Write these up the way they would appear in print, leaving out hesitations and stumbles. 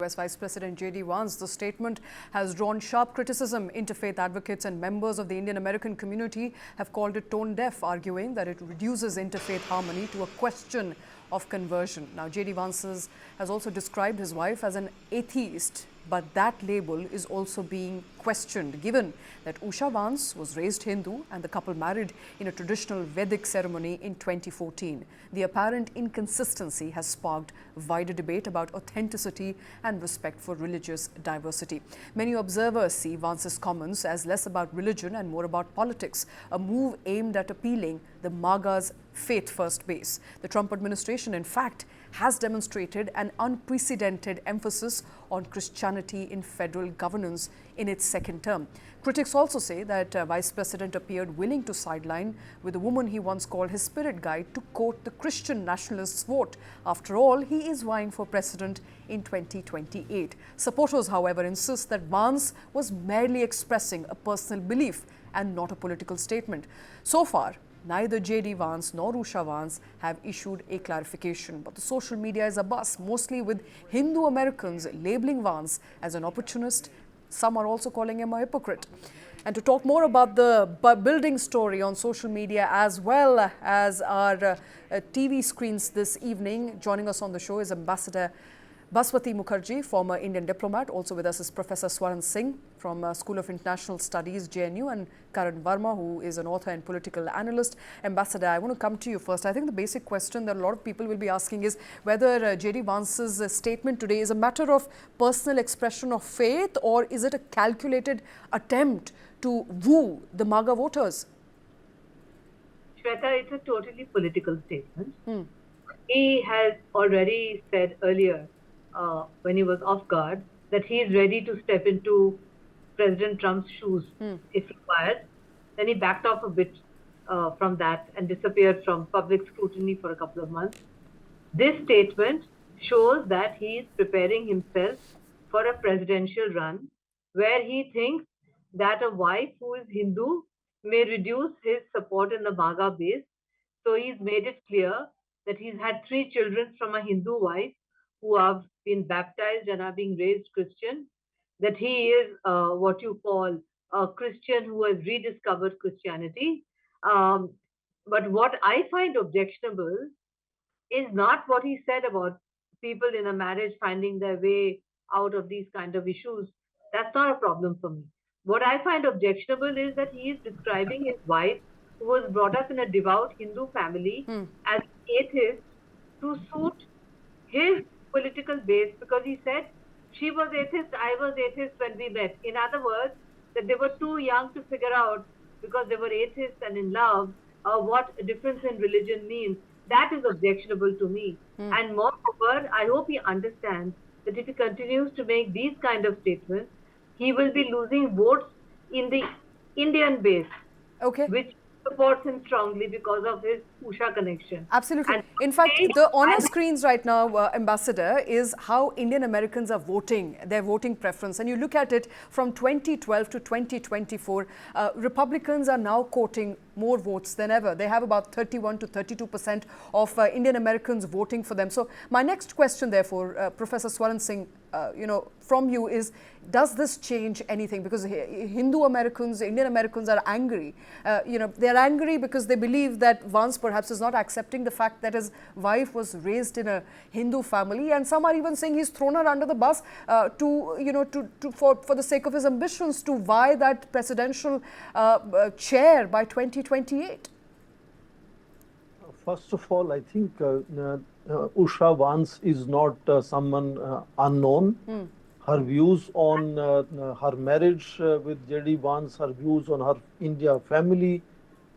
US Vice President JD Vance. The statement has drawn sharp criticism. Interfaith advocates and members of the Indian American community have called it tone deaf, arguing that it reduces interfaith harmony to a question of conversion. Now, JD Vance has also described his wife as an atheist, but that label is also being questioned, given that Usha Vance was raised Hindu and the couple married in a traditional Vedic ceremony in 2014. The apparent inconsistency has sparked wider debate about authenticity and respect for religious diversity. Many observers see Vance's comments as less about religion and more about politics, a move aimed at appealing the MAGA's faith-first base. The Trump administration, in fact, has demonstrated an unprecedented emphasis on Christianity in federal governance in its second term. Critics also say that Vice President appeared willing to sideline with a woman he once called his spirit guide to quote the Christian nationalists' vote. After all, he is vying for president in 2028. Supporters, however, insist that Vance was merely expressing a personal belief and not a political statement. So far, neither JD Vance nor Usha Vance have issued a clarification, but the social media is abuzz, mostly with Hindu Americans labeling Vance as an opportunist. Some are also calling him a hypocrite. And to talk more about the building story on social media as well as our TV screens this evening, joining us on the show is Ambassador Baswati Mukherjee, former Indian diplomat. Also with us is Professor Swaran Singh from School of International Studies, JNU, and Karan Verma, who is an author and political analyst. Ambassador, I want to come to you first. I think the basic question that a lot of people will be asking is whether JD Vance's statement today is a matter of personal expression of faith, or is it a calculated attempt to woo the MAGA voters? Shweta, it's a totally political statement. He has already said earlier, when he was off guard, that he is ready to step into President Trump's shoes if required. Then he backed off a bit from that and disappeared from public scrutiny for a couple of months. This statement shows that he is preparing himself for a presidential run where he thinks that a wife who is Hindu may reduce his support in the MAGA base. So he's made it clear that he's had 3 children from a Hindu wife who have been baptized and are being raised Christian, that he is what you call a Christian who has rediscovered Christianity. But what I find objectionable is not what he said about people in a marriage finding their way out of these kind of issues. That's not a problem for me. What I find objectionable is that he is describing his wife, who was brought up in a devout Hindu family, as atheist to suit his political base, because he said she was atheist, I was atheist when we met. In other words, that they were too young to figure out, because they were atheists and in love, what a difference in religion means. That is objectionable to me. And moreover, I hope he understands that if he continues to make these kind of statements, he will be losing votes in the Indian base, which supports him strongly because of his Usha connection. Absolutely. And in fact, on our screens right now, Ambassador, is how Indian Americans are voting, their voting preference. And you look at it from 2012 to 2024, Republicans are now quoting more votes than ever. They have about 31 to 32% of Indian Americans voting for them. So my next question, therefore, Professor Swaran Singh, from you is, does this change anything? Because Hindu Americans, Indian Americans are angry. They're angry because they believe that Vance perhaps is not accepting the fact that his wife was raised in a Hindu family, and some are even saying he's thrown her under the bus for the sake of his ambitions to vie that presidential chair by 2028. First of all, I think Usha Vance is not someone unknown. Her views on her marriage with JD Vance, her views on her India family,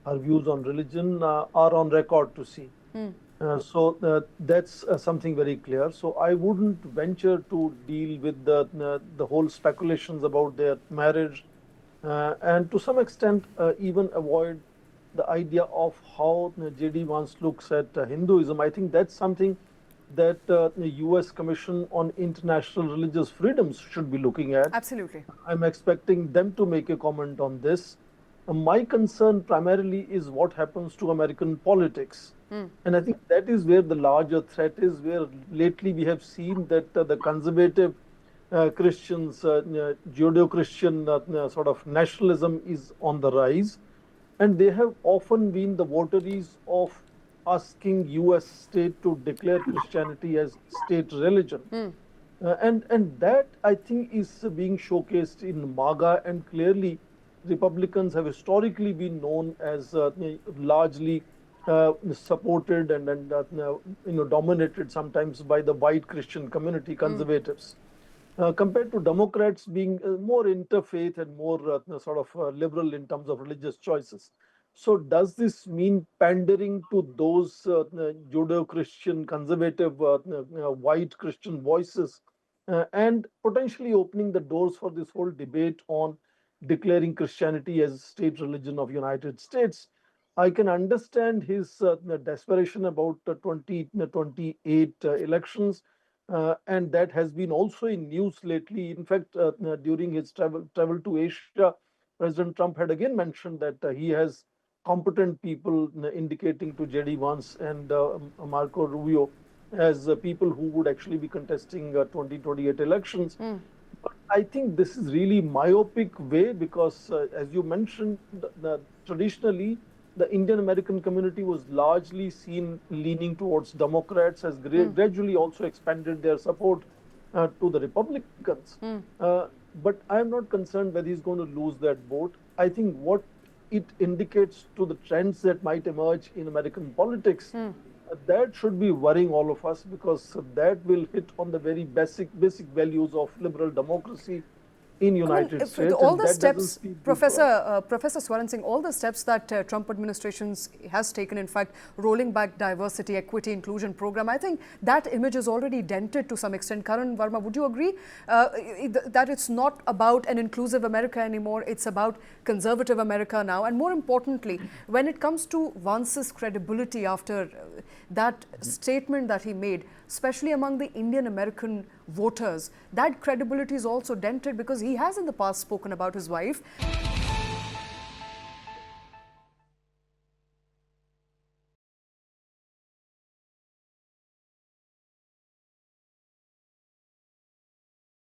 her views on religion are on record to see. So that's something very clear. So I wouldn't venture to deal with the whole speculations about their marriage, and to some extent even avoid the idea of how JD Vance looks at Hinduism. I think that's something that the US Commission on International Religious Freedoms should be looking at. Absolutely. I'm expecting them to make a comment on this. My concern primarily is what happens to American politics. And I think that is where the larger threat is, where lately we have seen that the conservative Christians, Judeo-Christian sort of nationalism is on the rise, and they have often been the votaries of asking U.S. state to declare Christianity as state religion. And that, I think, is being showcased in MAGA, and clearly Republicans have historically been known as largely supported and dominated sometimes by the white Christian community, conservatives. Compared to Democrats being more interfaith and more sort of liberal in terms of religious choices. So does this mean pandering to those Judeo-Christian, conservative, white Christian voices and potentially opening the doors for this whole debate on declaring Christianity as state religion of United States? I can understand his desperation about 2028 elections. And that has been also in news lately. In fact, during his travel to Asia, President Trump had again mentioned that he has competent people, indicating to JD Vance and Marco Rubio as people who would actually be contesting 2028 elections. But I think this is really myopic way because, as you mentioned, traditionally, the Indian American community was largely seen leaning towards Democrats, has gradually also expanded their support to the Republicans. But I'm not concerned whether he's going to lose that vote. I think what it indicates to the trends that might emerge in American politics, that should be worrying all of us, because that will hit on the very basic values of liberal democracy in United States. All the steps, Professor Swaran Singh, all the steps that Trump administration has taken, in fact, rolling back diversity, equity, inclusion program, I think that image is already dented to some extent. Karan Verma, would you agree that it's not about an inclusive America anymore, it's about conservative America now? And more importantly, when it comes to Vance's credibility after that statement that he made, especially among the Indian American voters, that credibility is also dented because he has in the past spoken about his wife.